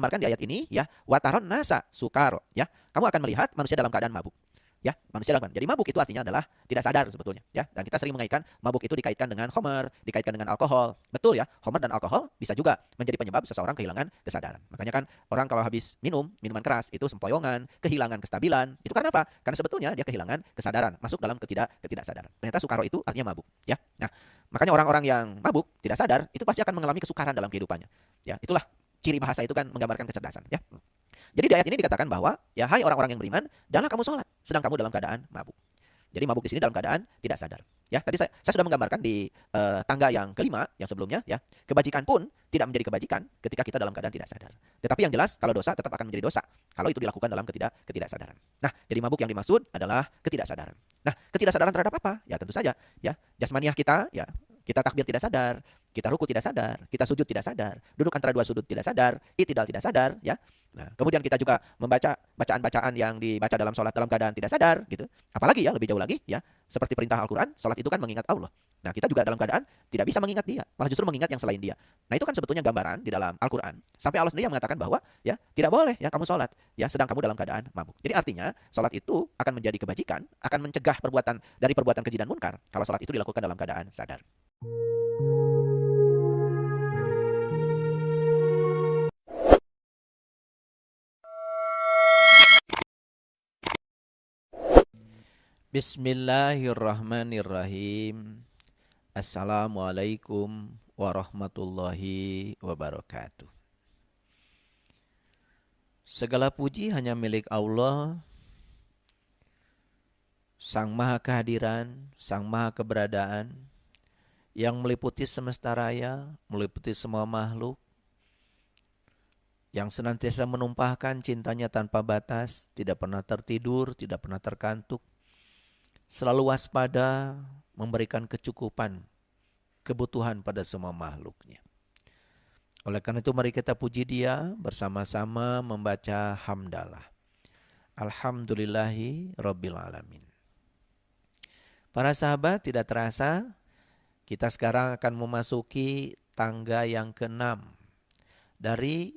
Gambarkan di ayat ini ya, wataron nasa sukaro ya. Kamu akan melihat manusia dalam keadaan mabuk. Ya, manusia dalam keadaan. Jadi mabuk itu artinya adalah tidak sadar sebetulnya ya. Dan kita sering mengaitkan mabuk itu dikaitkan dengan khamar, dikaitkan dengan alkohol. Betul ya, khamar dan alkohol bisa juga menjadi penyebab seseorang kehilangan kesadaran. Makanya kan orang kalau habis minum minuman keras itu sempoyongan, kehilangan kestabilan. Itu karena apa? Karena sebetulnya dia kehilangan kesadaran, masuk dalam ketidaksadaran. Ternyata sukaro itu artinya mabuk ya. Nah, makanya orang-orang yang mabuk tidak sadar itu pasti akan mengalami kesukaran dalam kehidupannya. Ya, itulah ciri bahasa itu kan menggambarkan kecerdasan ya. Jadi di ayat ini dikatakan bahwa ya hai orang-orang yang beriman, janganlah kamu sholat sedang kamu dalam keadaan mabuk. Jadi mabuk di sini dalam keadaan tidak sadar. Ya, tadi saya sudah menggambarkan di tangga yang kelima yang sebelumnya ya. Kebajikan pun tidak menjadi kebajikan ketika kita dalam keadaan tidak sadar. Tetapi yang jelas kalau dosa tetap akan menjadi dosa kalau itu dilakukan dalam ketidaksadaran. Nah, jadi mabuk yang dimaksud adalah ketidaksadaran. Nah, ketidaksadaran terhadap apa? Ya tentu saja ya jasmaniah kita ya. Kita takbir tidak sadar, kita ruku tidak sadar, kita sujud tidak sadar, duduk antara dua sudut tidak sadar, i'tidal tidak sadar, ya. Nah, kemudian kita juga membaca bacaan-bacaan yang dibaca dalam sholat dalam keadaan tidak sadar, gitu. Apalagi ya, lebih jauh lagi, ya, seperti perintah Al-Quran, sholat itu kan mengingat Allah. Nah, kita juga dalam keadaan tidak bisa mengingat dia, malah justru mengingat yang selain dia. Nah, itu kan sebetulnya gambaran di dalam Al-Quran. Sampai Allah sendiri yang mengatakan bahwa, ya, tidak boleh ya kamu sholat, ya, sedang kamu dalam keadaan mabuk. Jadi artinya, sholat itu akan menjadi kebajikan, akan mencegah perbuatan dari perbuatan keji dan munkar, kalau sholat itu dilakukan dalam keadaan sadar. Bismillahirrahmanirrahim. Assalamualaikum warahmatullahi wabarakatuh. Segala puji hanya milik Allah, Sang Maha Kehadiran, Sang Maha Keberadaan, yang meliputi semesta raya, meliputi semua makhluk, yang senantiasa menumpahkan cintanya tanpa batas, tidak pernah tertidur, tidak pernah terkantuk, selalu waspada, memberikan kecukupan, kebutuhan pada semua makhluknya. Oleh karena itu mari kita puji Dia bersama-sama membaca hamdalah. Alhamdulillahi Rabbil Alamin. Para sahabat, tidak terasa kita sekarang akan memasuki tangga yang ke-6 dari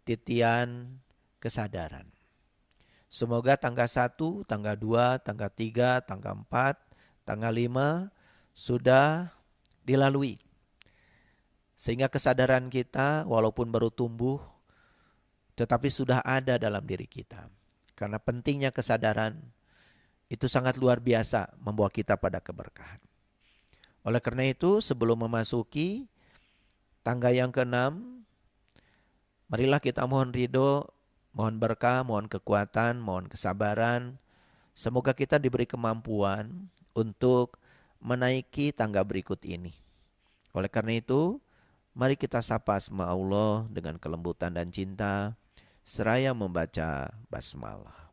titian kesadaran. Semoga tangga 1, tangga 2, tangga 3, tangga 4, tangga 5 sudah dilalui. Sehingga kesadaran kita walaupun baru tumbuh, tetapi sudah ada dalam diri kita. Karena pentingnya kesadaran itu sangat luar biasa membawa kita pada keberkahan. Oleh karena itu sebelum memasuki tangga yang ke-6, marilah kita mohon ridho, mohon berkah, mohon kekuatan, mohon kesabaran. Semoga kita diberi kemampuan untuk menaiki tangga berikut ini. Oleh karena itu, mari kita sapa asma Allah dengan kelembutan dan cinta, seraya membaca basmalah.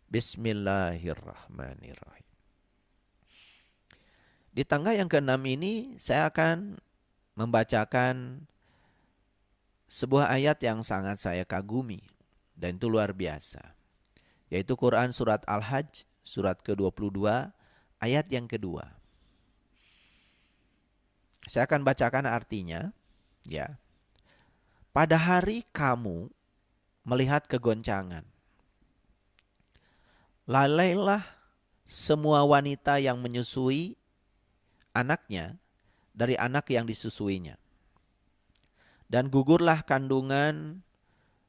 Bismillahirrahmanirrahim. Di tangga yang ke-6 ini saya akan membacakan sebuah ayat yang sangat saya kagumi dan itu luar biasa. Yaitu Quran surat Al-Hajj surat ke-22 ayat yang kedua. Saya akan bacakan artinya, ya. Pada hari kamu melihat kegoncangan, lalailah semua wanita yang menyusui anaknya dari anak yang disusuinya. Dan gugurlah kandungan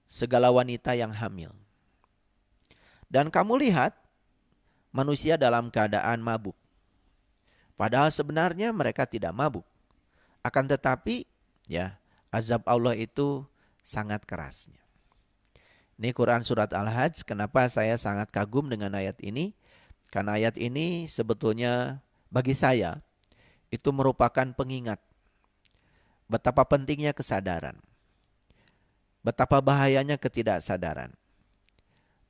segala wanita yang hamil. Dan kamu lihat manusia dalam keadaan mabuk. Padahal sebenarnya mereka tidak mabuk. Akan tetapi ya azab Allah itu sangat kerasnya. Ini Quran surat Al-Hajj. Kenapa saya sangat kagum dengan ayat ini? Karena ayat ini sebetulnya bagi saya itu merupakan pengingat betapa pentingnya kesadaran. Betapa bahayanya ketidaksadaran.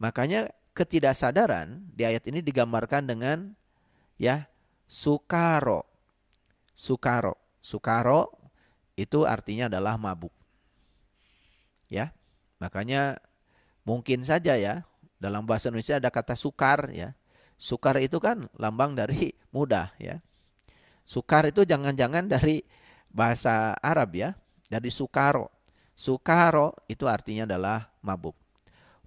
Makanya ketidaksadaran di ayat ini digambarkan dengan ya sukaro. Sukaro. Sukaro itu artinya adalah mabuk. Ya. Makanya mungkin saja ya dalam bahasa Indonesia ada kata sukar ya. Sukar itu kan lambang dari mudah ya. Sukar itu jangan-jangan dari bahasa Arab ya, dari sukaro. Sukaro itu artinya adalah mabuk.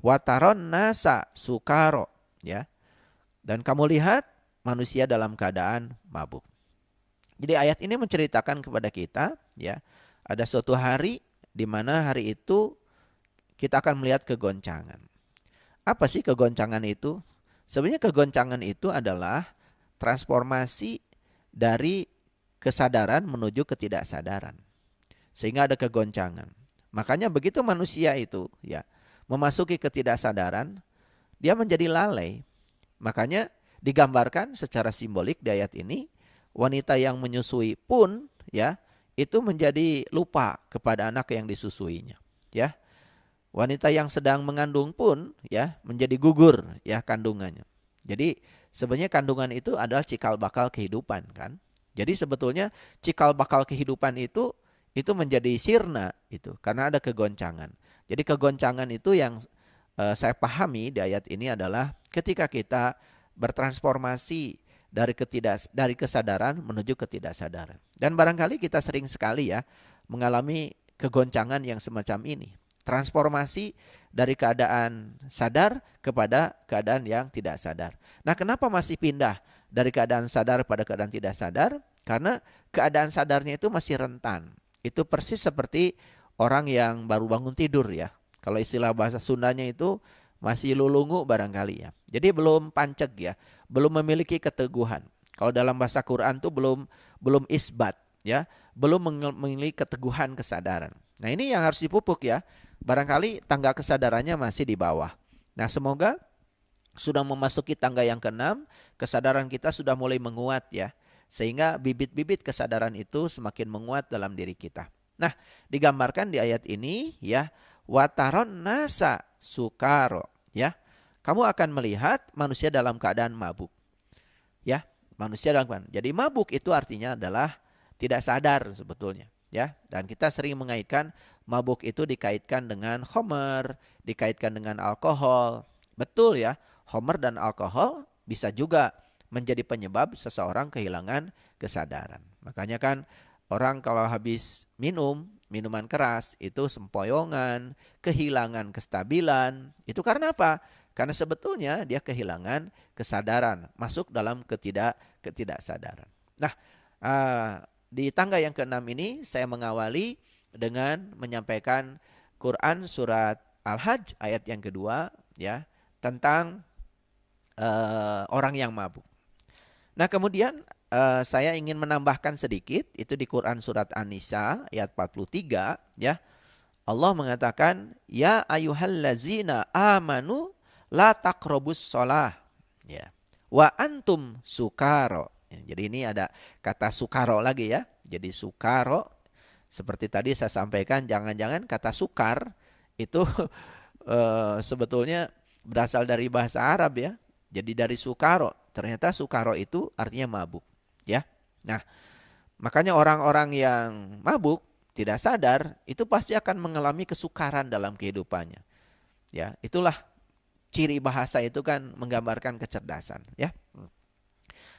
Wataron nasa sukaro, ya. Dan kamu lihat manusia dalam keadaan mabuk. Jadi ayat ini menceritakan kepada kita, ya, ada suatu hari di mana hari itu kita akan melihat kegoncangan. Apa sih kegoncangan itu? Sebenarnya kegoncangan itu adalah transformasi dari kesadaran menuju ketidaksadaran. Sehingga ada kegoncangan. Makanya begitu manusia itu, ya, memasuki ketidaksadaran, dia menjadi lalai. Makanya digambarkan secara simbolik di ayat ini, wanita yang menyusui pun, ya, itu menjadi lupa kepada anak yang disusuinya, ya. Wanita yang sedang mengandung pun, ya, menjadi gugur, ya, kandungannya. Jadi sebenarnya kandungan itu adalah cikal bakal kehidupan, kan. Jadi sebetulnya cikal bakal kehidupan itu menjadi sirna itu karena ada kegoncangan. Jadi kegoncangan itu yang saya pahami di ayat ini adalah ketika kita bertransformasi dari kesadaran menuju ketidaksadaran. Dan barangkali kita sering sekali, ya, mengalami kegoncangan yang semacam ini. Transformasi dari keadaan sadar kepada keadaan yang tidak sadar. Nah, kenapa masih pindah dari keadaan sadar pada keadaan tidak sadar? Karena keadaan sadarnya itu masih rentan. Itu persis seperti orang yang baru bangun tidur, ya. Kalau istilah bahasa Sundanya itu masih lulungu barangkali, ya. Jadi belum panceg, ya. Belum memiliki keteguhan. Kalau dalam bahasa Quran itu belum isbat, ya. Belum memiliki keteguhan kesadaran. Nah, ini yang harus dipupuk, ya. Barangkali tangga kesadarannya masih di bawah. Nah, semoga sudah memasuki tangga yang ke-6, kesadaran kita sudah mulai menguat, ya. Sehingga bibit-bibit kesadaran itu semakin menguat dalam diri kita. Nah, digambarkan di ayat ini, ya, wataron nasa sukaro, ya. Kamu akan melihat manusia dalam keadaan mabuk. Ya, manusia dalam keadaan. Jadi mabuk itu artinya adalah tidak sadar sebetulnya, ya. Dan kita sering mengaitkan mabuk itu dikaitkan dengan khamar, dikaitkan dengan alkohol. Betul, ya, khamar dan alkohol bisa juga menjadi penyebab seseorang kehilangan kesadaran. Makanya kan orang kalau habis minuman keras itu sempoyongan, kehilangan kestabilan. Itu karena apa? Karena sebetulnya dia kehilangan kesadaran, masuk dalam ketidaksadaran. Nah, di tangga yang ke-6 ini saya mengawali dengan menyampaikan Quran surat Al-Hajj ayat yang kedua, ya, tentang orang yang mabuk. Nah, kemudian saya ingin menambahkan sedikit, itu di Quran surat An-Nisa ayat 43, ya. Allah mengatakan, ya ayyuhallazina amanu la taqrabus shalah, ya, wa antum sukaro. Ya, jadi ini ada kata sukaro lagi, ya. Jadi sukaro seperti tadi saya sampaikan, jangan-jangan kata sukar itu sebetulnya berasal dari bahasa Arab, ya. Jadi dari sukaro, ternyata sukaro itu artinya mabuk, ya. Nah, makanya orang-orang yang mabuk tidak sadar itu pasti akan mengalami kesukaran dalam kehidupannya. Ya, itulah ciri bahasa itu kan menggambarkan kecerdasan, ya.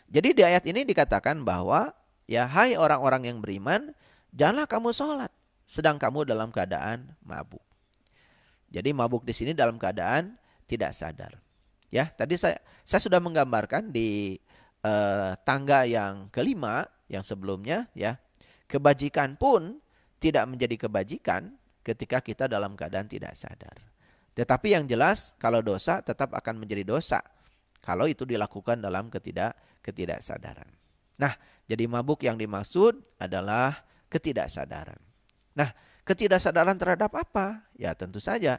Jadi di ayat ini dikatakan bahwa, ya, hai orang-orang yang beriman, janganlah kamu sholat sedang kamu dalam keadaan mabuk. Jadi mabuk di sini dalam keadaan tidak sadar. Ya, tadi saya sudah menggambarkan di tangga yang kelima yang sebelumnya, ya. Kebajikan pun tidak menjadi kebajikan ketika kita dalam keadaan tidak sadar. Tetapi yang jelas kalau dosa tetap akan menjadi dosa kalau itu dilakukan dalam ketidaksadaran. Nah, jadi mabuk yang dimaksud adalah ketidaksadaran. Nah, ketidaksadaran terhadap apa? Ya, tentu saja,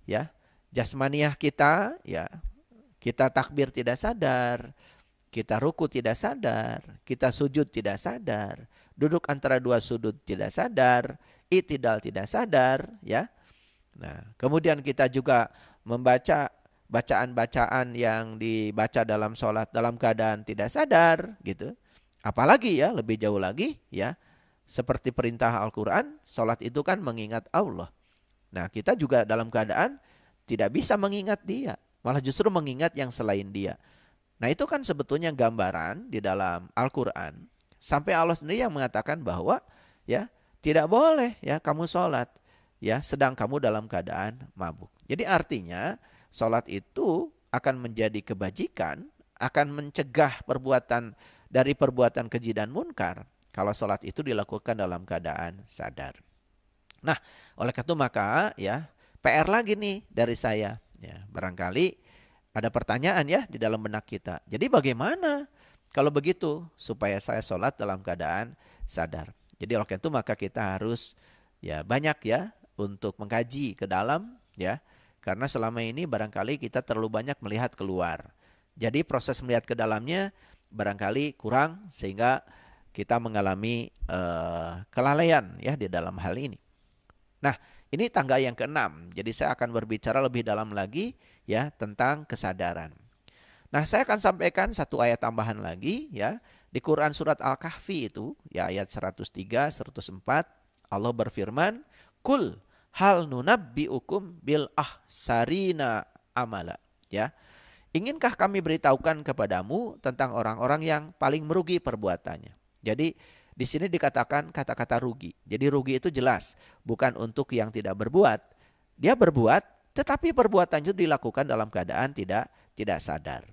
ya, jasmaniah kita, ya, kita takbir tidak sadar, kita ruku tidak sadar, kita sujud tidak sadar, duduk antara dua sudut tidak sadar, i'tidal tidak sadar, ya. Nah, kemudian kita juga membaca bacaan-bacaan yang dibaca dalam sholat dalam keadaan tidak sadar, gitu. Apalagi, ya, lebih jauh lagi, ya, seperti perintah Al-Quran, sholat itu kan mengingat Allah. Nah, kita juga dalam keadaan tidak bisa mengingat dia, malah justru mengingat yang selain dia. Nah, itu kan sebetulnya gambaran di dalam Al-Quran. Sampai Allah sendiri yang mengatakan bahwa, ya, tidak boleh, ya, kamu sholat ya, sedang kamu dalam keadaan mabuk. Jadi artinya sholat itu akan menjadi kebajikan, akan mencegah perbuatan keji dan munkar kalau sholat itu dilakukan dalam keadaan sadar. Nah, oleh karena itu maka ya PR lagi nih dari saya. Ya, barangkali ada pertanyaan ya di dalam benak kita. Jadi bagaimana kalau begitu supaya saya sholat dalam keadaan sadar? Jadi oleh karena itu maka kita harus ya banyak ya untuk mengkaji ke dalam ya. Karena selama ini barangkali kita terlalu banyak melihat keluar. Jadi proses melihat ke dalamnya barangkali kurang sehingga kita mengalami kelalaian ya di dalam hal ini. Nah, ini tangga yang keenam. Jadi saya akan berbicara lebih dalam lagi ya tentang kesadaran. Nah, saya akan sampaikan satu ayat tambahan lagi ya. Di Quran surat Al-Kahfi itu ya ayat 103, 104 Allah berfirman, "Kul hal nunabbiukum bil ahsarina amala." Ya. Inginkah kami beritahukan kepadamu tentang orang-orang yang paling merugi perbuatannya? Jadi di sini dikatakan kata-kata rugi. Jadi rugi itu jelas bukan untuk yang tidak berbuat. Dia berbuat tetapi perbuatan itu dilakukan dalam keadaan tidak sadar.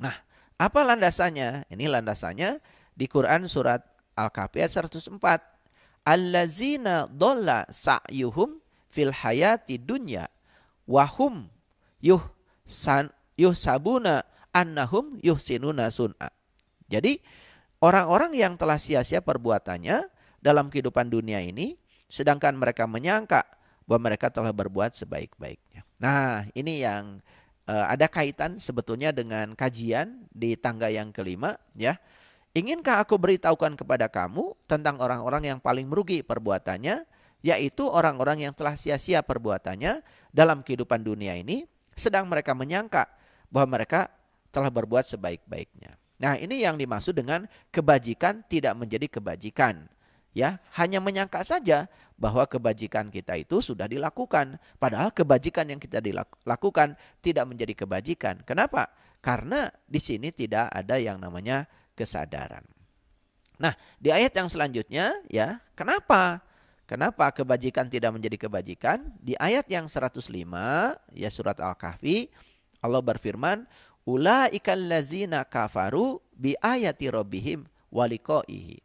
Nah, apa landasannya? Ini landasannya di Quran surat Al-Kahfi ayat 104. Allazina dhalla sa'yuhum fil hayati dunya wahum yuhsabuna annahum yuhsinuna sun'a. Jadi orang-orang yang telah sia-sia perbuatannya dalam kehidupan dunia ini, sedangkan mereka menyangka bahwa mereka telah berbuat sebaik-baiknya. Nah, ini yang ada kaitan sebetulnya dengan kajian di tangga yang kelima ya. Inginkah aku beritahukan kepada kamu tentang orang-orang yang paling merugi perbuatannya, yaitu orang-orang yang telah sia-sia perbuatannya dalam kehidupan dunia ini, sedang mereka menyangka bahwa mereka telah berbuat sebaik-baiknya. Nah, ini yang dimaksud dengan kebajikan tidak menjadi kebajikan. Ya, hanya menyangka saja bahwa kebajikan kita itu sudah dilakukan, padahal kebajikan yang kita dilakukan tidak menjadi kebajikan. Kenapa? Karena di sini tidak ada yang namanya kesadaran. Nah, di ayat yang selanjutnya ya, kenapa kebajikan tidak menjadi kebajikan? Di ayat yang 105 ya surat Al-Kahfi Allah berfirman, "Ulaikal ladzina kafaru bi ayati rabbihim wa liqaihi.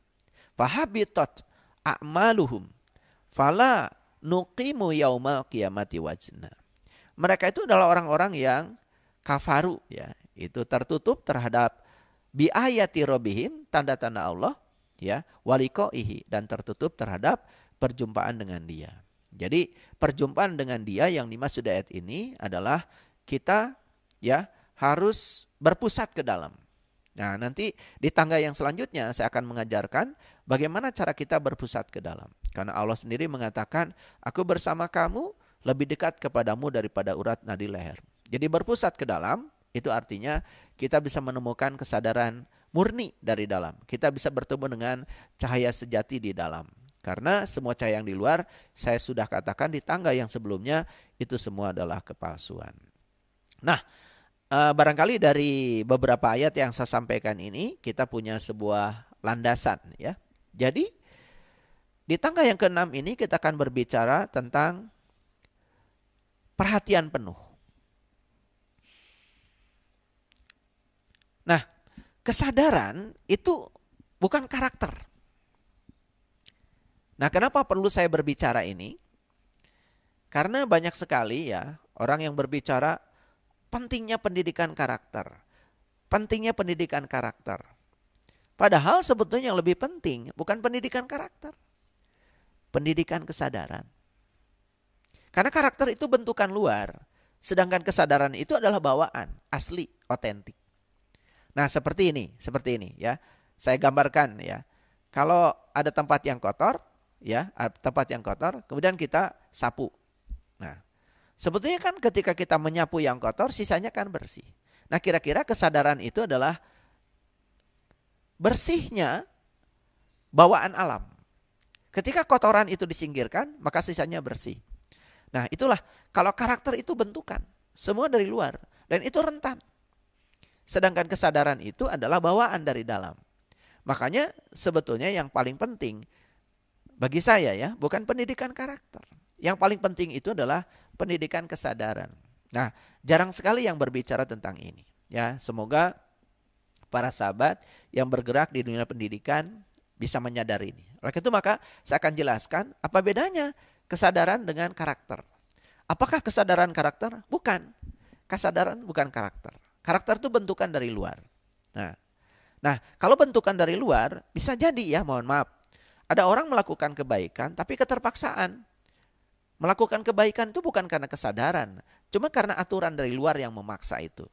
Fahabitat a'maluhum fala nuqimu yaumal qiyamati wazna." Mereka itu adalah orang-orang yang kafaru ya, itu tertutup terhadap bi ayati rabbihim, tanda-tanda Allah ya, wa liqaihi, dan tertutup terhadap perjumpaan dengan Dia. Jadi perjumpaan dengan Dia yang dimaksud ayat ini adalah kita ya harus berpusat ke dalam. Nah, nanti di tangga yang selanjutnya saya akan mengajarkan bagaimana cara kita berpusat ke dalam. Karena Allah sendiri mengatakan, "Aku bersama kamu lebih dekat kepadamu daripada urat nadi leher." Jadi berpusat ke dalam itu artinya kita bisa menemukan kesadaran murni dari dalam. Kita bisa bertemu dengan cahaya sejati di dalam. Karena semua cahaya yang di luar, saya sudah katakan di tangga yang sebelumnya, itu semua adalah kepalsuan. Nah, barangkali dari beberapa ayat yang saya sampaikan ini kita punya sebuah landasan ya. Jadi di tangga yang keenam ini kita akan berbicara tentang perhatian penuh. Nah, kesadaran itu bukan karakter. Nah, kenapa perlu saya berbicara ini? Karena banyak sekali ya orang yang berbicara pentingnya pendidikan karakter. Pentingnya pendidikan karakter. Padahal sebetulnya yang lebih penting bukan pendidikan karakter. Pendidikan kesadaran. Karena karakter itu bentukan luar. Sedangkan kesadaran itu adalah bawaan, asli, otentik. Nah, seperti ini ya. Saya gambarkan ya. Kalau ada tempat yang kotor, ya, tempat yang kotor, kemudian kita sapu. Nah, sebetulnya kan ketika kita menyapu yang kotor, sisanya kan bersih. Nah, kira-kira kesadaran itu adalah bersihnya bawaan alam. Ketika kotoran itu disingkirkan, maka sisanya bersih. Nah, itulah kalau karakter itu bentukan, semua dari luar, dan itu rentan. Sedangkan kesadaran itu adalah bawaan dari dalam. Makanya sebetulnya yang paling penting bagi saya ya, bukan pendidikan karakter. Yang paling penting itu adalah pendidikan kesadaran. Nah, jarang sekali yang berbicara tentang ini. Ya, semoga para sahabat yang bergerak di dunia pendidikan bisa menyadari ini. Oleh itu maka saya akan jelaskan apa bedanya kesadaran dengan karakter. Apakah kesadaran karakter? Bukan. Kesadaran bukan karakter. Karakter itu bentukan dari luar. Nah, kalau bentukan dari luar bisa jadi ya, mohon maaf. Ada orang melakukan kebaikan tapi keterpaksaan. Melakukan kebaikan itu bukan karena kesadaran, cuma karena aturan dari luar yang memaksa itu.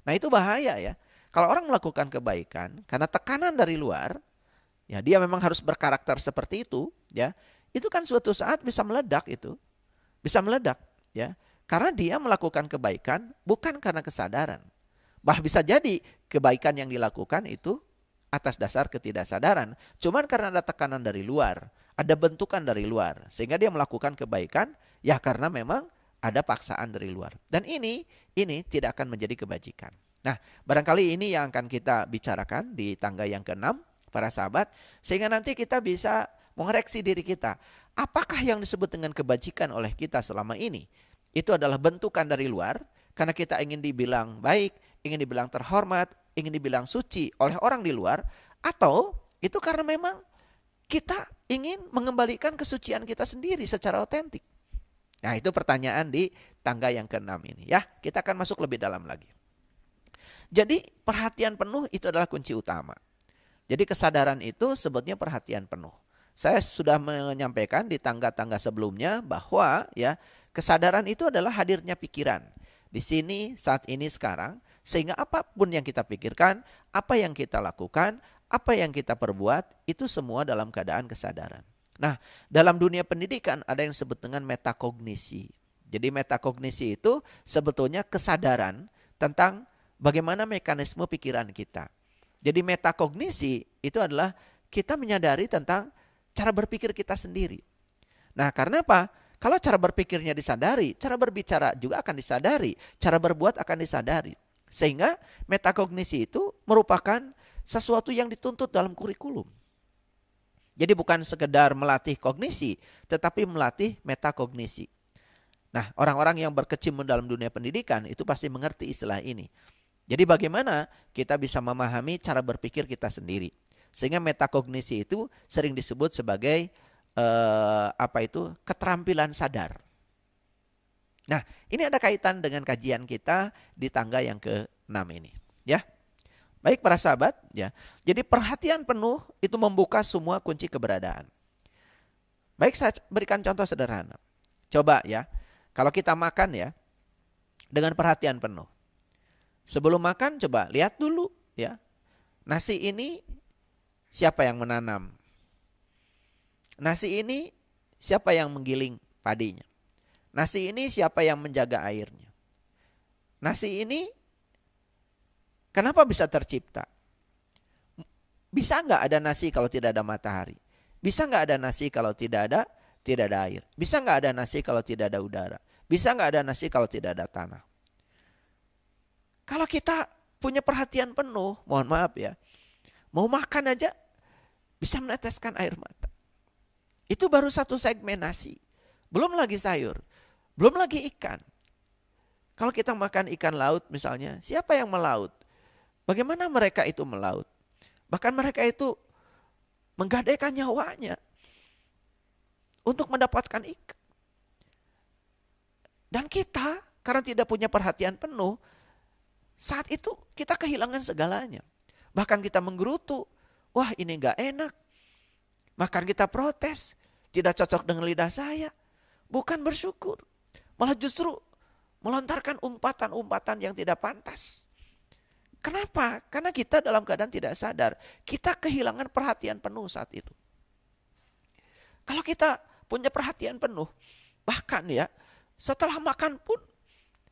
Nah, itu bahaya ya. Kalau orang melakukan kebaikan karena tekanan dari luar, ya dia memang harus berkarakter seperti itu, ya. Itu kan suatu saat bisa meledak itu. Bisa meledak, ya. Karena dia melakukan kebaikan bukan karena kesadaran. Bisa jadi kebaikan yang dilakukan itu atas dasar ketidaksadaran. Cuman karena ada tekanan dari luar, ada bentukan dari luar, sehingga dia melakukan kebaikan ya karena memang ada paksaan dari luar. Dan ini tidak akan menjadi kebajikan. Nah, barangkali ini yang akan kita bicarakan di tangga yang ke-6, para sahabat, sehingga nanti kita bisa mengoreksi diri kita. Apakah yang disebut dengan kebajikan oleh kita selama ini? Itu adalah bentukan dari luar, karena kita ingin dibilang baik, ingin dibilang terhormat, ingin dibilang suci oleh orang di luar, atau itu karena memang kita ingin mengembalikan kesucian kita sendiri secara otentik. Nah, itu pertanyaan di tangga yang ke-6 ini ya. Kita akan masuk lebih dalam lagi. Jadi perhatian penuh itu adalah kunci utama. Jadi kesadaran itu sebetulnya perhatian penuh. Saya sudah menyampaikan di tangga-tangga sebelumnya bahwa ya kesadaran itu adalah hadirnya pikiran. Di sini, saat ini, sekarang. Sehingga apapun yang kita pikirkan, apa yang kita lakukan, apa yang kita perbuat, itu semua dalam keadaan kesadaran. Nah, dalam dunia pendidikan ada yang disebut dengan metakognisi. Jadi metakognisi itu sebetulnya kesadaran tentang bagaimana mekanisme pikiran kita. Jadi metakognisi itu adalah kita menyadari tentang cara berpikir kita sendiri. Nah, karena apa? Kalau cara berpikirnya disadari, cara berbicara juga akan disadari, cara berbuat akan disadari. Sehingga metakognisi itu merupakan sesuatu yang dituntut dalam kurikulum. Jadi bukan sekedar melatih kognisi, tetapi melatih metakognisi. Nah, orang-orang yang berkecimpung dalam dunia pendidikan itu pasti mengerti istilah ini. Jadi bagaimana kita bisa memahami cara berpikir kita sendiri. Sehingga metakognisi itu sering disebut sebagai keterampilan sadar. Nah, ini ada kaitan dengan kajian kita di tangga yang ke-6 ini, ya. Baik para sahabat, ya. Jadi perhatian penuh itu membuka semua kunci keberadaan. Baik, saya berikan contoh sederhana. Coba ya, kalau kita makan ya dengan perhatian penuh. Sebelum makan coba lihat dulu ya. Nasi ini siapa yang menanam? Nasi ini siapa yang menggiling padinya? Nasi ini siapa yang menjaga airnya? Nasi ini kenapa bisa tercipta? Bisa nggak ada nasi kalau tidak ada matahari? Bisa nggak ada nasi kalau tidak ada air? Bisa nggak ada nasi kalau tidak ada udara? Bisa nggak ada nasi kalau tidak ada tanah? Kalau kita punya perhatian penuh, mohon maaf ya, mau makan aja bisa meneteskan air mata. Itu baru satu segmen nasi. Belum lagi sayur. Belum lagi ikan. Kalau kita makan ikan laut misalnya, siapa yang melaut? Bagaimana mereka itu melaut? Bahkan mereka itu menggadaikan nyawanya untuk mendapatkan ikan. Dan kita karena tidak punya perhatian penuh, saat itu kita kehilangan segalanya. Bahkan kita menggerutu, wah ini gak enak. Bahkan kita protes, tidak cocok dengan lidah saya. Bukan bersyukur, malah justru melontarkan umpatan-umpatan yang tidak pantas. Kenapa? Karena kita dalam keadaan tidak sadar. Kita kehilangan perhatian penuh saat itu. Kalau kita punya perhatian penuh, bahkan ya setelah makan pun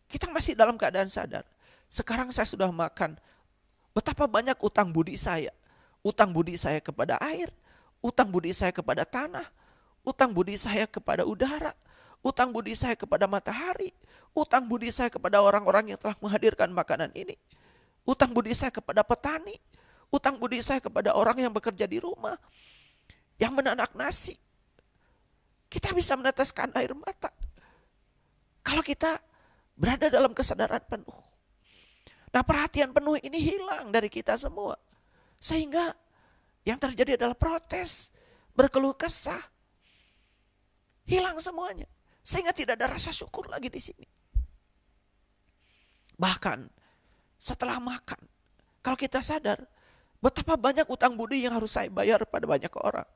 kita masih dalam keadaan sadar. Sekarang saya sudah makan, betapa banyak utang budi saya. Utang budi saya kepada air, utang budi saya kepada tanah, utang budi saya kepada udara, utang budi saya kepada matahari, utang budi saya kepada orang-orang yang telah menghadirkan makanan ini, utang budi saya kepada petani, utang budi saya kepada orang yang bekerja di rumah, yang menanak nasi. Kita bisa meneteskan air mata kalau kita berada dalam kesadaran penuh. Nah, perhatian penuh ini hilang dari kita semua. Sehingga yang terjadi adalah protes, berkeluh kesah. Hilang semuanya. Sehingga tidak ada rasa syukur lagi di sini. Bahkan setelah makan, kalau kita sadar betapa banyak utang budi yang harus saya bayar pada banyak orang,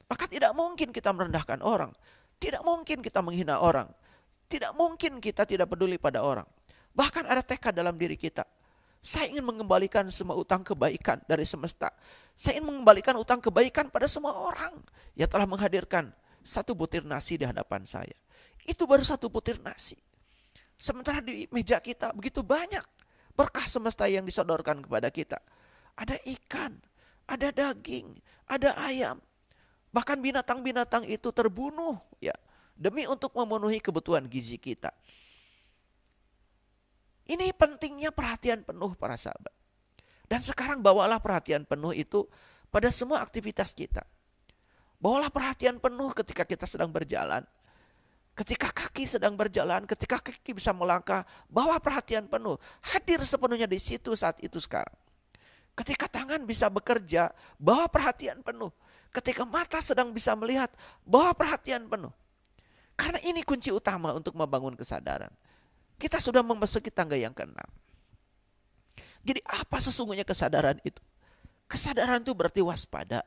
maka tidak mungkin kita merendahkan orang. Tidak mungkin kita menghina orang. Tidak mungkin kita tidak peduli pada orang. Bahkan ada tekad dalam diri kita. Saya ingin mengembalikan semua utang kebaikan dari semesta. Saya ingin mengembalikan utang kebaikan pada semua orang yang telah menghadirkan satu butir nasi di hadapan saya. Itu baru satu butir nasi. Sementara di meja kita begitu banyak berkah semesta yang disodorkan kepada kita. Ada ikan, ada daging, ada ayam. Bahkan binatang-binatang itu terbunuh ya demi untuk memenuhi kebutuhan gizi kita. Ini pentingnya perhatian penuh para sahabat. Dan sekarang bawalah perhatian penuh itu pada semua aktivitas kita. Bawalah perhatian penuh ketika kita sedang berjalan. Ketika kaki sedang berjalan, ketika kaki bisa melangkah, bawa perhatian penuh. Hadir sepenuhnya di situ saat itu sekarang. Ketika tangan bisa bekerja, bawa perhatian penuh. Ketika mata sedang bisa melihat, bawa perhatian penuh. Karena ini kunci utama untuk membangun kesadaran. Kita sudah memasuki tangga yang ke-6. Jadi apa sesungguhnya kesadaran itu? Kesadaran itu berarti waspada.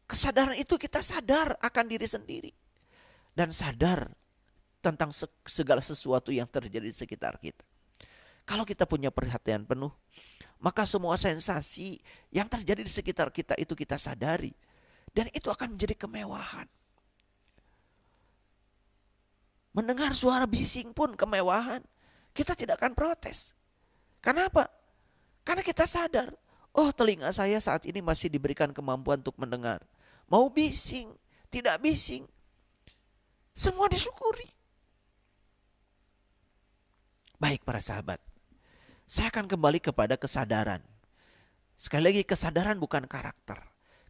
Kesadaran itu kita sadar akan diri sendiri. Dan sadar tentang segala sesuatu yang terjadi di sekitar kita. Kalau kita punya perhatian penuh, maka semua sensasi yang terjadi di sekitar kita itu kita sadari. Dan itu akan menjadi kemewahan. Mendengar suara bising pun kemewahan. Kita tidak akan protes. Kenapa? Karena kita sadar, oh telinga saya saat ini masih diberikan kemampuan untuk mendengar. Mau bising, tidak bising, semua disyukuri. Baik para sahabat, saya akan kembali kepada kesadaran. Sekali lagi, kesadaran bukan karakter.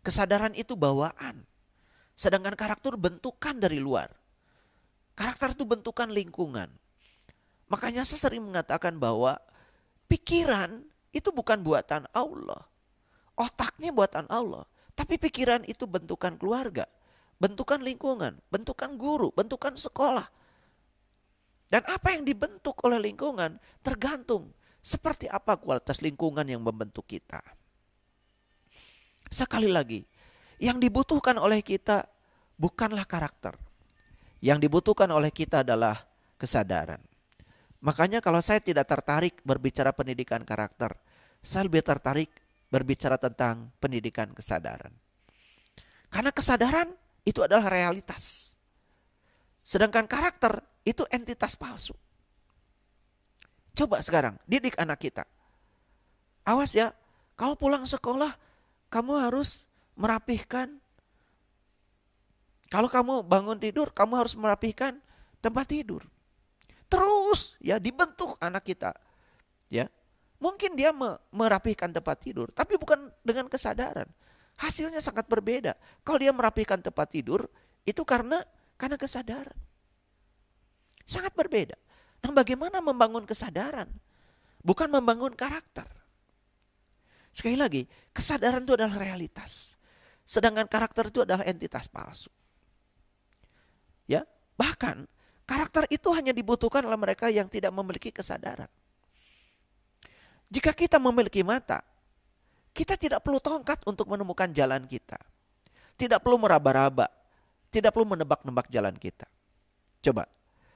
Kesadaran itu bawaan. Sedangkan karakter bentukan dari luar. Karakter itu bentukan lingkungan. Makanya saya sering mengatakan bahwa pikiran itu bukan buatan Allah. Otaknya buatan Allah. Tapi pikiran itu bentukan keluarga. Bentukan lingkungan, bentukan guru, bentukan sekolah. Dan apa yang dibentuk oleh lingkungan tergantung seperti apa kualitas lingkungan yang membentuk kita. Sekali lagi, yang dibutuhkan oleh kita bukanlah karakter. Yang dibutuhkan oleh kita adalah kesadaran. Makanya kalau saya tidak tertarik berbicara pendidikan karakter, saya lebih tertarik berbicara tentang pendidikan kesadaran. Karena kesadaran itu adalah realitas. Sedangkan karakter itu entitas palsu. Coba sekarang didik anak kita. Awas ya, kalau pulang sekolah kamu harus merapihkan. Kalau kamu bangun tidur, kamu harus merapihkan tempat tidur. Terus ya dibentuk anak kita. Ya. Mungkin dia merapihkan tempat tidur, tapi bukan dengan kesadaran. Hasilnya sangat berbeda. Kalau dia merapihkan tempat tidur, itu karena kesadaran. Sangat berbeda. Nah, bagaimana membangun kesadaran? Bukan membangun karakter. Sekali lagi, kesadaran itu adalah realitas. Sedangkan karakter itu adalah entitas palsu. Ya, bahkan karakter itu hanya dibutuhkan oleh mereka yang tidak memiliki kesadaran. Jika kita memiliki mata, kita tidak perlu tongkat untuk menemukan jalan kita. Tidak perlu meraba-raba. Tidak perlu menebak-nebak jalan kita. Coba,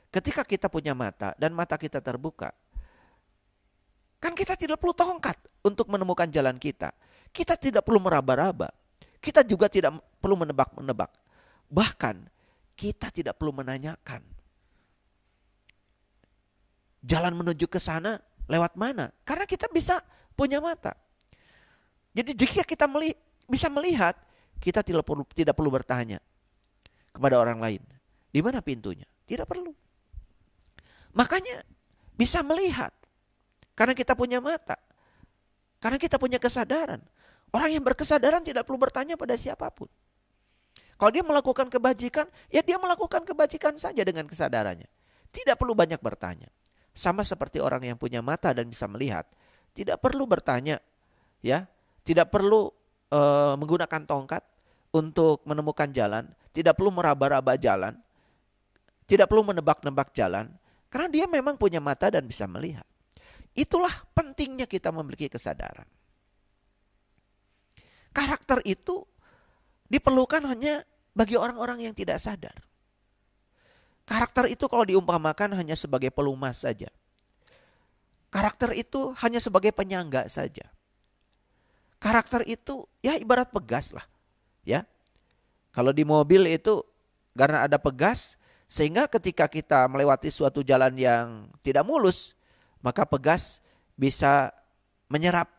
ketika kita punya mata dan mata kita terbuka, kan kita tidak perlu tongkat untuk menemukan jalan kita. Kita tidak perlu meraba-raba. Kita juga tidak perlu menebak-menebak. Bahkan, kita tidak perlu menanyakan. Jalan menuju ke sana lewat mana? Karena kita bisa punya mata. Jadi jika kita bisa melihat, kita tidak perlu bertanya kepada orang lain. Di mana pintunya? Tidak perlu. Makanya bisa melihat. Karena kita punya mata. Karena kita punya kesadaran. Orang yang berkesadaran tidak perlu bertanya pada siapapun. Kalau dia melakukan kebajikan, ya dia melakukan kebajikan saja dengan kesadarannya. Tidak perlu banyak bertanya. Sama seperti orang yang punya mata dan bisa melihat, tidak perlu bertanya, ya, tidak perlu menggunakan tongkat untuk menemukan jalan, tidak perlu meraba-raba jalan, tidak perlu menebak-nebak jalan, karena dia memang punya mata dan bisa melihat. Itulah pentingnya kita memiliki kesadaran. Karakter itu diperlukan hanya bagi orang-orang yang tidak sadar. Karakter itu kalau diumpamakan hanya sebagai pelumas saja. Karakter itu hanya sebagai penyangga saja. Karakter itu ya ibarat pegas lah, ya. Kalau di mobil itu karena ada pegas, sehingga ketika kita melewati suatu jalan yang tidak mulus, maka pegas bisa menyerap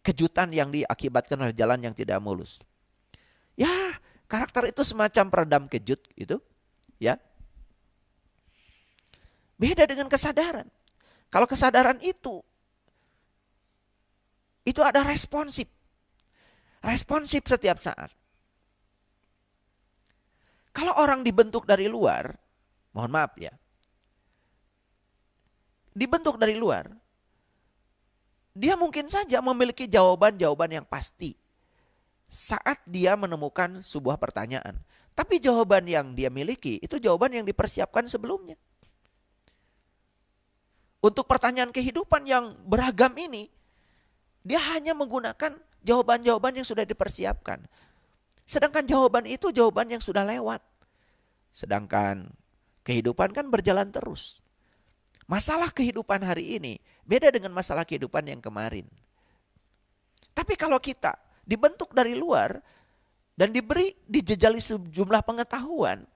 kejutan yang diakibatkan oleh jalan yang tidak mulus. Ya, karakter itu semacam peredam kejut gitu, ya. Beda dengan kesadaran. Kalau kesadaran itu ada responsif. Responsif setiap saat. Kalau orang dibentuk dari luar, mohon maaf ya, dibentuk dari luar, dia mungkin saja memiliki jawaban-jawaban yang pasti saat dia menemukan sebuah pertanyaan. Tapi jawaban yang dia miliki itu jawaban yang dipersiapkan sebelumnya. Untuk pertanyaan kehidupan yang beragam ini, dia hanya menggunakan jawaban-jawaban yang sudah dipersiapkan. Sedangkan jawaban itu jawaban yang sudah lewat. Sedangkan kehidupan kan berjalan terus. Masalah kehidupan hari ini beda dengan masalah kehidupan yang kemarin. Tapi kalau kita dibentuk dari luar dan dijejali sejumlah pengetahuan,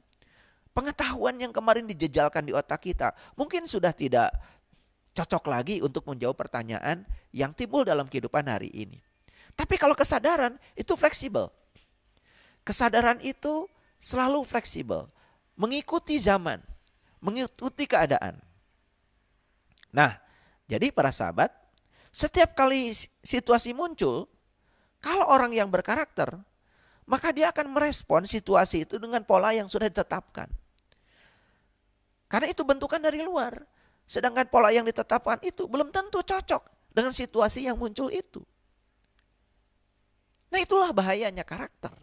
pengetahuan yang kemarin dijejalkan di otak kita mungkin sudah tidak cocok lagi untuk menjawab pertanyaan yang timbul dalam kehidupan hari ini. Tapi kalau kesadaran itu fleksibel. Kesadaran itu selalu fleksibel, mengikuti zaman, mengikuti keadaan. Nah, jadi para sahabat, setiap kali situasi muncul, kalau orang yang berkarakter, maka dia akan merespon situasi itu dengan pola yang sudah ditetapkan. Karena itu bentukan dari luar. Sedangkan pola yang ditetapkan itu belum tentu cocok dengan situasi yang muncul itu. Nah, itulah bahayanya karakter.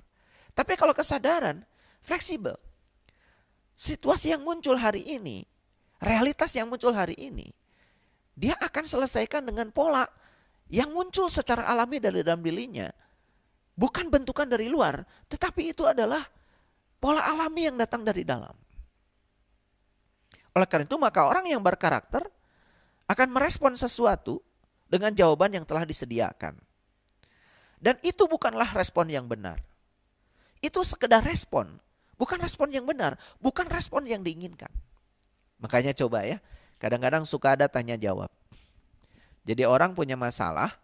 Tapi kalau kesadaran, fleksibel. Situasi yang muncul hari ini, realitas yang muncul hari ini, dia akan selesaikan dengan pola yang muncul secara alami dari dalam dirinya. Bukan bentukan dari luar, tetapi itu adalah pola alami yang datang dari dalam. Oleh karena itu maka orang yang berkarakter akan merespon sesuatu dengan jawaban yang telah disediakan. Dan itu bukanlah respon yang benar. Itu sekedar respon, bukan respon yang benar, bukan respon yang diinginkan. Makanya coba ya, kadang-kadang suka ada tanya jawab. Jadi orang punya masalah,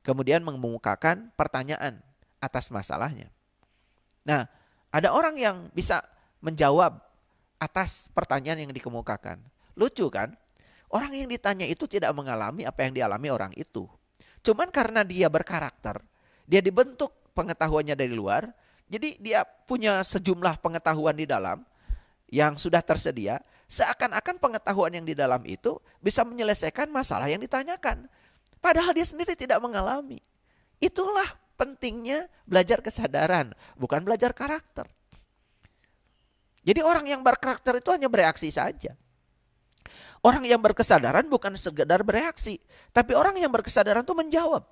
kemudian mengemukakan pertanyaan atas masalahnya. Nah, ada orang yang bisa menjawab atas pertanyaan yang dikemukakan. Lucu kan? Orang yang ditanya itu tidak mengalami apa yang dialami orang itu. Cuman karena dia berkarakter, dia dibentuk pengetahuannya dari luar, jadi dia punya sejumlah pengetahuan di dalam yang sudah tersedia, seakan-akan pengetahuan yang di dalam itu bisa menyelesaikan masalah yang ditanyakan. Padahal dia sendiri tidak mengalami. Itulah pentingnya belajar kesadaran, bukan belajar karakter. Jadi orang yang berkarakter itu hanya bereaksi saja. Orang yang berkesadaran bukan sekedar bereaksi, tapi orang yang berkesadaran itu menjawab.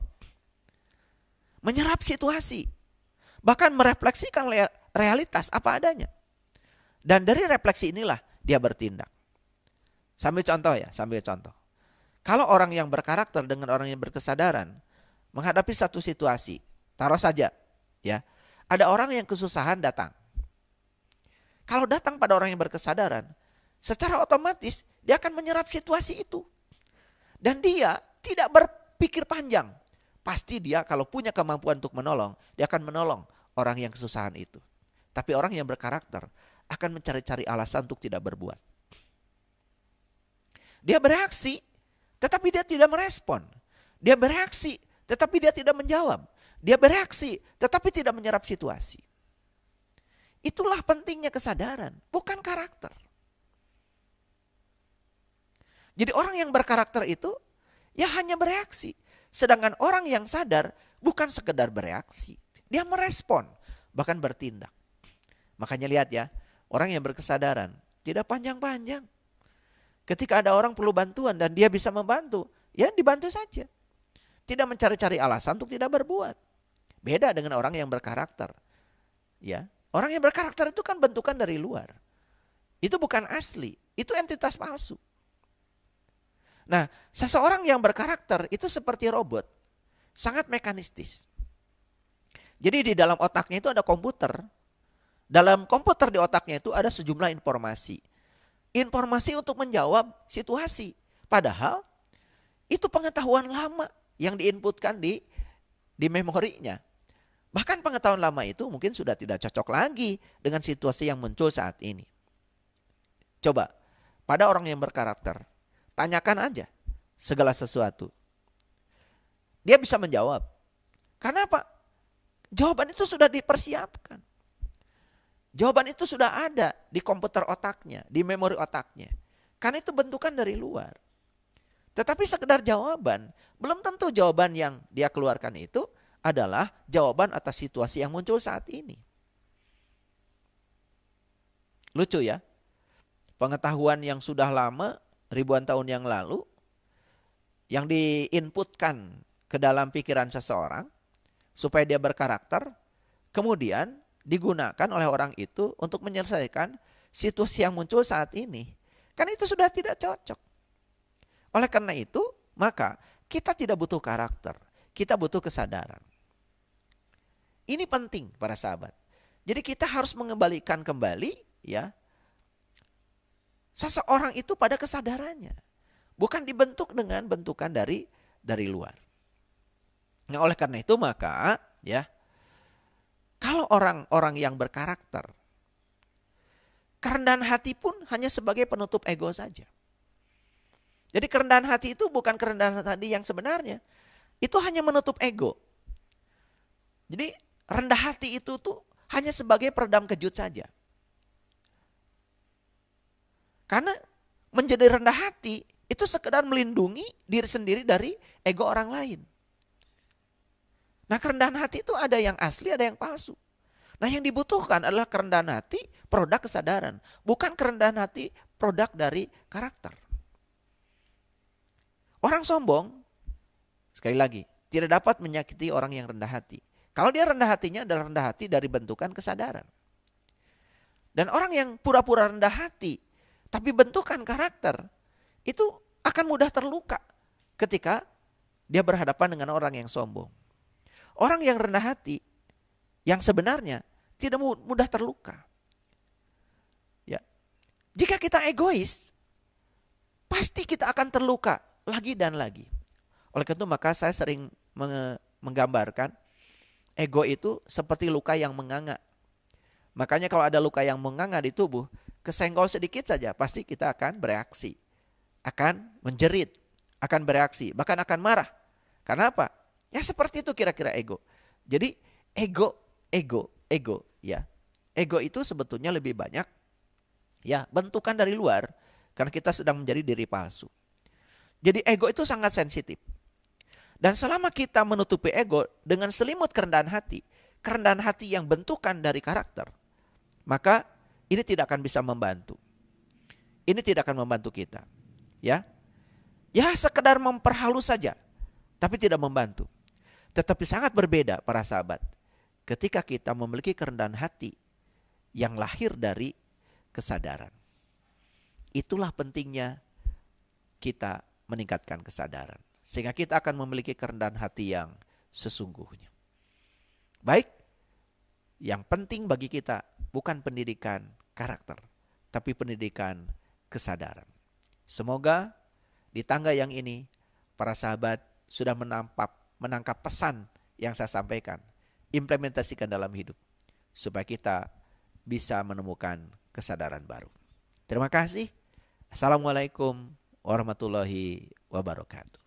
Menyerap situasi. Bahkan merefleksikan realitas apa adanya. Dan dari refleksi inilah dia bertindak. Sambil contoh ya, sambil contoh. Kalau orang yang berkarakter dengan orang yang berkesadaran menghadapi satu situasi, taruh saja ya, ada orang yang kesusahan datang. Kalau datang pada orang yang berkesadaran, secara otomatis dia akan menyerap situasi itu. Dan dia tidak berpikir panjang. Pasti dia kalau punya kemampuan untuk menolong, dia akan menolong orang yang kesusahan itu. Tapi orang yang berkarakter akan mencari-cari alasan untuk tidak berbuat. Dia bereaksi, tetapi dia tidak merespon. Dia bereaksi, tetapi dia tidak menjawab. Dia bereaksi, tetapi tidak menyerap situasi. Itulah pentingnya kesadaran, bukan karakter. Jadi orang yang berkarakter itu ya hanya bereaksi. Sedangkan orang yang sadar bukan sekedar bereaksi. Dia merespon, bahkan bertindak. Makanya lihat ya, orang yang berkesadaran tidak panjang-panjang. Ketika ada orang perlu bantuan dan dia bisa membantu, ya dibantu saja. Tidak mencari-cari alasan untuk tidak berbuat. Beda dengan orang yang berkarakter. Ya, orang yang berkarakter itu kan bentukan dari luar. Itu bukan asli, itu entitas palsu. Nah, seseorang yang berkarakter itu seperti robot, sangat mekanistis. Jadi di dalam otaknya itu ada komputer. Dalam komputer di otaknya itu ada sejumlah informasi. Informasi untuk menjawab situasi. Padahal itu pengetahuan lama yang diinputkan di memorinya. Bahkan pengetahuan lama itu mungkin sudah tidak cocok lagi dengan situasi yang muncul saat ini. Coba, pada orang yang berkarakter, tanyakan aja segala sesuatu. Dia bisa menjawab. Karena apa? Jawaban itu sudah dipersiapkan. Jawaban itu sudah ada di komputer otaknya, di memori otaknya. Karena itu bentukan dari luar. Tetapi sekedar jawaban, belum tentu jawaban yang dia keluarkan itu adalah jawaban atas situasi yang muncul saat ini. Lucu ya, pengetahuan yang sudah lama, ribuan tahun yang lalu, yang diinputkan ke dalam pikiran seseorang, supaya dia berkarakter, kemudian digunakan oleh orang itu untuk menyelesaikan situasi yang muncul saat ini. Kan itu sudah tidak cocok. Oleh karena itu, maka kita tidak butuh karakter, kita butuh kesadaran. Ini penting para sahabat. Jadi kita harus mengembalikan kembali ya seseorang itu pada kesadarannya. Bukan dibentuk dengan bentukan dari luar. Nah, oleh karena itu maka ya kalau orang-orang yang berkarakter, kerendahan hati pun hanya sebagai penutup ego saja. Jadi kerendahan hati itu bukan kerendahan hati yang sebenarnya. Itu hanya menutup ego. Jadi rendah hati itu tuh hanya sebagai peredam kejut saja. Karena menjadi rendah hati itu sekedar melindungi diri sendiri dari ego orang lain. Nah, kerendahan hati itu ada yang asli, ada yang palsu. Nah, yang dibutuhkan adalah kerendahan hati produk kesadaran. Bukan kerendahan hati produk dari karakter. Orang sombong, sekali lagi, tidak dapat menyakiti orang yang rendah hati. Kalau dia rendah hatinya adalah rendah hati dari bentukan kesadaran. Dan orang yang pura-pura rendah hati, tapi bentukan karakter, itu akan mudah terluka ketika dia berhadapan dengan orang yang sombong. Orang yang rendah hati, yang sebenarnya tidak mudah terluka. Ya. Jika kita egois, pasti kita akan terluka lagi dan lagi. Oleh karena itu maka saya sering menggambarkan ego itu seperti luka yang menganga. Makanya kalau ada luka yang menganga di tubuh, kesenggol sedikit saja pasti kita akan bereaksi. Akan menjerit, akan bereaksi, bahkan akan marah. Karena apa? Ya seperti itu kira-kira ego. Jadi ego ya. Ego itu sebetulnya lebih banyak ya bentukan dari luar karena kita sedang menjadi diri palsu. Jadi ego itu sangat sensitif. Dan selama kita menutupi ego dengan selimut kerendahan hati yang bentukan dari karakter, maka ini tidak akan bisa membantu. Ini tidak akan membantu kita. Ya. Ya sekedar memperhalus saja, tapi tidak membantu. Tetapi sangat berbeda para sahabat ketika kita memiliki kerendahan hati yang lahir dari kesadaran. Itulah pentingnya kita meningkatkan kesadaran. Sehingga kita akan memiliki kerendahan hati yang sesungguhnya. Baik, yang penting bagi kita bukan pendidikan karakter, tapi pendidikan kesadaran. Semoga di tangga yang ini para sahabat sudah menangkap pesan yang saya sampaikan, implementasikan dalam hidup, supaya kita bisa menemukan kesadaran baru. Terima kasih. Assalamualaikum warahmatullahi wabarakatuh.